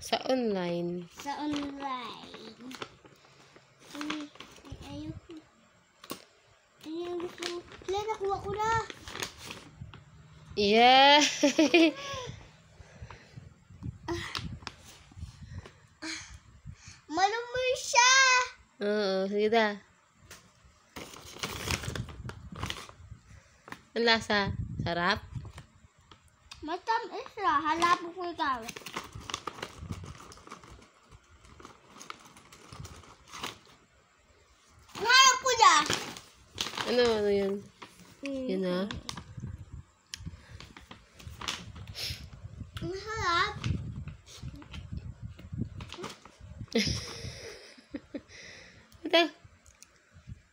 Sa online. Sa online. Ayoko. Ayun, gusto ko. Wala, nakuha ko na. Yeah. Malumoy siya. Oo, sige na. Ang lasa? Sarap? Matamis siya. Halapin ko ikaw. Ngayon ko na. Ano yun? Yun na. Ang harap. Ito.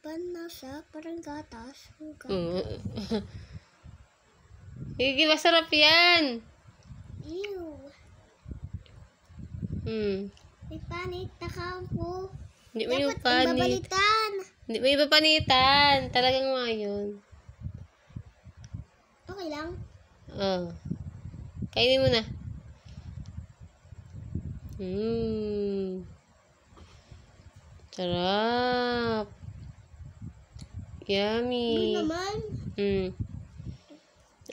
Panasa, parang gatas. Sige, masarap yan. Ew. May panit na kampo. Hindi mo yung Dapat panit. babalitan. Hindi mo yung papanitan. Talagang nga yun. Okay lang. Oh. Kainin mo na. Sarap. Yummy. Ano naman?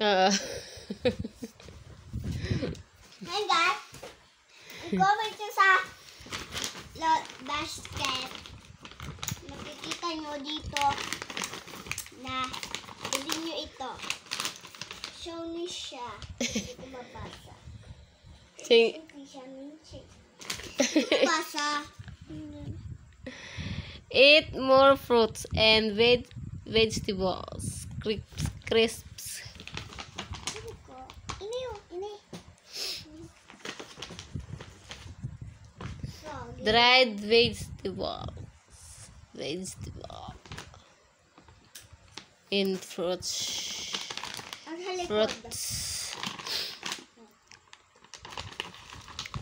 Oo. Hey guys, comment nyo sa lot basket. Makikita nyo dito na hindi nyo ito. Show nyo siya. Hindi ko mabasa. Hindi siya minchi. Hindi ko mabasa. Eat more fruits and vegetables. Crisps. Ano ko? Ini yun. Ini. Dried vegetables. In fruits. Ang halikod. Fruits.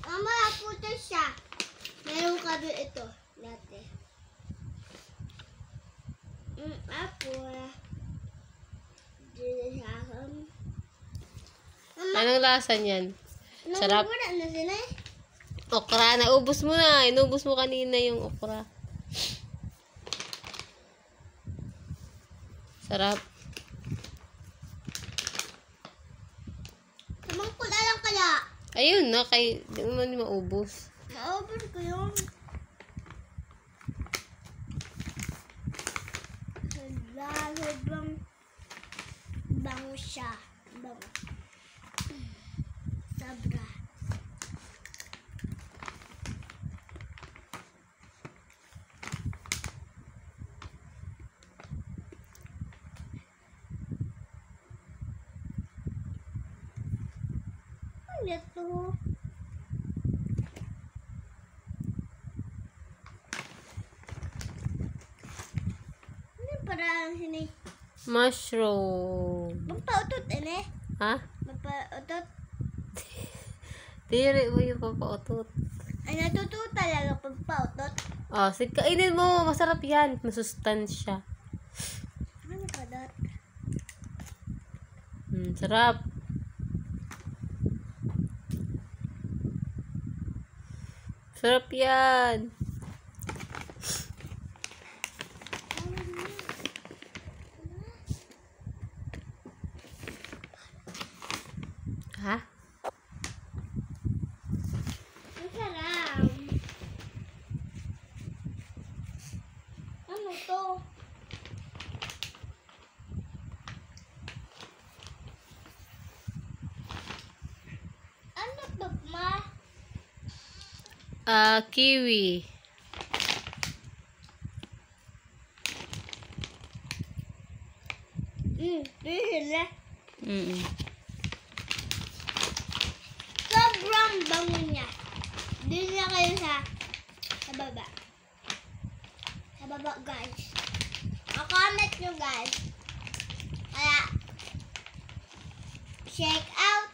Mama, puto siya. Meron ka doon ito. Dati. Apple. Anong lasa niyan? Sarap. Wala na sila eh. Okra. Naubos mo na. Inubos mo kanina yung okra. Sarap. Samangkula lang kaya. Ayun na. Kay, di mo man maubos. Maubos ko yun. Sobrang bango siya. Bango. Sobra. Ano ito? Ano yung parang sini? Mushroom. Magpautot eh. Ha? Magpautot. Tiri mo yung papautot. Ay, natututo talaga pagpautot. Oh, sige, kainin mo. Masarap yan. Masustansya. Ano ka dot? Sarap. Sarap yan. Ha? Ang sarap. Ano to? Ano to, ma? Kiwi. Sila. Sobrang bango niya. Doon na kayo sa baba. Sa baba, guys. Comment nyo, guys. Kaya, check out